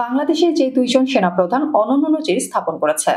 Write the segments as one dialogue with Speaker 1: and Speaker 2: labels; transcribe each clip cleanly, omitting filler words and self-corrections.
Speaker 1: বাংলাদেশে যে দুইজন সেনাপ্রধান অনন্য নজির স্থাপন করেছে।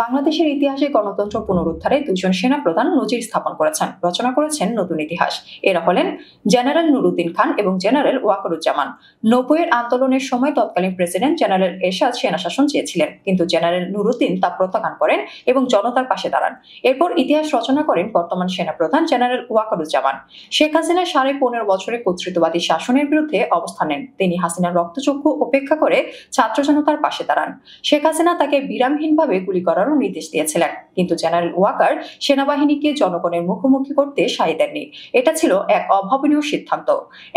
Speaker 1: বাংলাদেশের ইতিহাসে গণতন্ত্র পুনরুদ্ধারে দুইজন সেনাপ্রধান নজির স্থাপন করেছেন, রচনা করেছেন নতুন ইতিহাস। এরা হলেন জেনারেল নুরুদ্দিন খান এবং জেনারেল ওয়াকারুজ্জামান। ৯০-এর আন্দোলনের সময় তৎকালীন প্রেসিডেন্ট জেনারেল এরশাদ সেনাশাসন চেয়েছিলেন, কিন্তু জেনারেল নুরুদ্দিন তা প্রত্যাখ্যান করেন এবং জনতার পাশে দাঁড়ান। এরপর ইতিহাস রচনা করেন বর্তমান সেনাপ্রধান জেনারেল ওয়াকারুজ্জামান। শেখ হাসিনা ১৫.৫ বছরের কর্তৃত্ববাদী শাসনের বিরুদ্ধে অবস্থান নেন। তিনি হাসিনার রক্তচক্ষু উপেক্ষা করে ছাত্র জনতার পাশে দাঁড়ান। শেখ হাসিনা তাকে বিরামহীনভাবে গুলি করার নির্দেশ দিয়েছিলেন, কিন্তু জেনারেল ওয়াকার সেনাবাহিনীকে জনগণের মুখোমুখি করতে সায় দেননি। এটা ছিল এক অভাবনীয় সিদ্ধান্ত।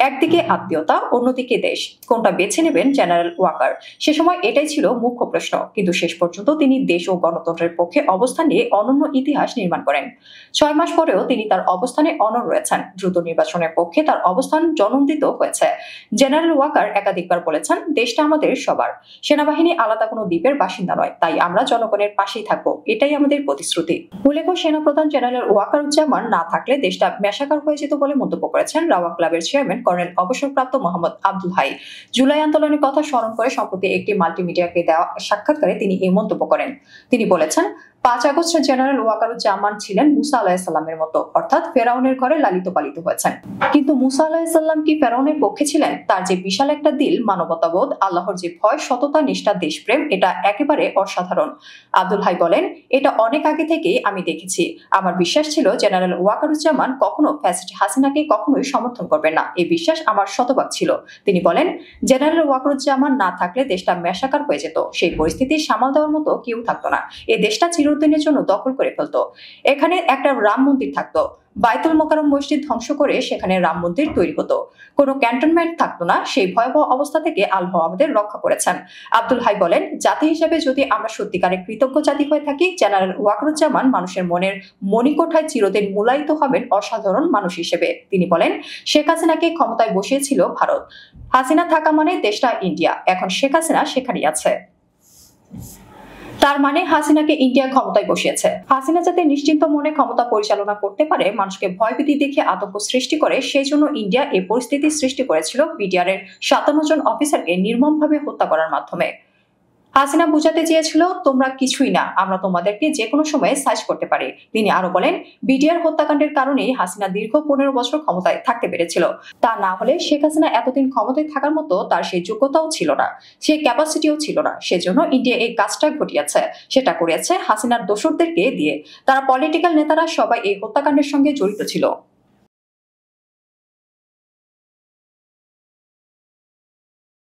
Speaker 1: একদিকে আত্মীয়তা, অন্যদিকে দেশ, কোনটা বেছে নেবেন জেনারেল ওয়াকার? সে সময় এটাই ছিল মুখ্য প্রশ্ন, কিন্তু শেষ পর্যন্ত তিনি দেশ ও গণতন্ত্রের পক্ষে অবস্থান নিয়ে অনন্য ইতিহাস নির্মাণ করেন। ৬ মাস পরেও তিনি তার অবস্থানে অনড় রয়েছেন। দ্রুত নির্বাচনের পক্ষে তার অবস্থান জনন্দিত হয়েছে। জেনারেল ওয়াকার একাধিকবার বলেছেন, দেশটা আমাদের সবার, সেনাবাহিনী আলাদা কোনো দ্বীপের বাসিন্দা নয়, তাই আমরা জনগণের পাশেই থাকবো, এটাই আমাদের প্রতিশ্রুতি। উল্লেখ্য, সেনাপ্রধান জেনারেল ওয়াকারুজ্জামান না থাকলে দেশটা মেশাকার হয়ে যেত বলে মন্তব্য করেছেন রাওয়া ক্লাবের চেয়ারম্যান কর্নেল অবসরপ্রাপ্ত মোহাম্মদ আব্দুল হাই। জুলাই আন্দোলনের কথা স্মরণ করে সম্প্রতি একটি মাল্টিমিডিয়াকে দেওয়া সাক্ষাৎকারে তিনি এই মন্তব্য করেন। তিনি বলেছেন, ৫ আগস্ট জেনারেল ওয়াকারুজ্জামান ছিলেন মুসা আলাইহিসসালামের মতো, অর্থাৎ ফেরাউনের ঘরে লালিত পালিত হয়েছেন। কিন্তু মুসা আলাইহিসসালাম কি ফেরাউনের পক্ষে ছিলেন? তার যে বিশাল একটা দিল, মানবতাবোধ, আল্লাহর যে ভয়, সততা, নিষ্ঠা, দেশপ্রেম, এটা একেবারে অসাধারণ। আব্দুল হাই বলেন, এটা অনেক আগে থেকেই আমি দেখেছি। আমার বিশ্বাস ছিল জেনারেল ওয়াকারুজ্জামান কখনো ফ্যাসিস্ট হাসিনাকে কখনোই সমর্থন করবেন না, এই বিশ্বাস আমার শতভাগ ছিল। তিনি বলেন, জেনারেল ওয়াকারুজ্জামান না থাকলে দেশটা মেশাকার হয়ে যেত, সেই পরিস্থিতি সামাল দেওয়ার মতো কেউ থাকতো না। এই দেশটা চিরদিনের জন্য দখল করে ফেলতো। এখানে একটা রাম মন্দির থাকতো, বাইতুল মোকাররম মসজিদ ধ্বংস করে সেখানে রাম মন্দির তৈরি হতো, কোনো ক্যান্টনমেন্ট থাকতো না। সেই ভয়াবহ অবস্থা থেকে আল্লাহ আমাদের রক্ষা করেছেন। আব্দুল হাই বলেন, জাতি হিসেবে যদি আমরা সত্যিকারের কৃতজ্ঞ জাতি হয়ে থাকি, জেনারেল ওয়াকারুজ্জামান মানুষের মনের মণিকোঠায় চিরদিন মূলায়িত হবেন অসাধারণ মানুষ হিসেবে। তিনি বলেন, শেখ হাসিনাকে ক্ষমতায় বসিয়েছিল ভারত, হাসিনা থাকা মানে দেশটা ইন্ডিয়া, এখন শেখ হাসিনা সেখানেই আছে। তার মানে হাসিনাকে ইন্ডিয়া ক্ষমতায় বসিয়েছে। হাসিনা যাতে নিশ্চিন্ত মনে ক্ষমতা পরিচালনা করতে পারে, মানুষকে ভয়ভীতি দেখে আতঙ্ক সৃষ্টি করে, সেই জন্য ইন্ডিয়া এই পরিস্থিতি সৃষ্টি করেছিল বিডিআর এর ৫৭ জন অফিসারকে নির্মমভাবে হত্যা করার মাধ্যমে। হাসিনা বুঝাতে চেয়েছিল, তোমরা কিছুই না, আমরা তোমাদেরকে যে কোনো সময়ে সাইজ করতে পারি। তিনি আরো বলেন, বিডিআর হত্যাকাণ্ডের কারণেই হাসিনা দীর্ঘ ১৫ বছর ক্ষমতায় থাকতে পেরেছিল। তা না হলে শেখ হাসিনা এতদিন ক্ষমতায় থাকার মতো তার সেই যোগ্যতাও ছিল না, সেই ক্যাপাসিটিও ছিল না। সেজন্য ইন্ডিয়া এই কাজটা ঘটিয়েছে। সেটা করেছে হাসিনার দোসরদেরকে দিয়ে। তারা পলিটিক্যাল নেতারা সবাই এই হত্যাকাণ্ডের সঙ্গে জড়িত ছিল।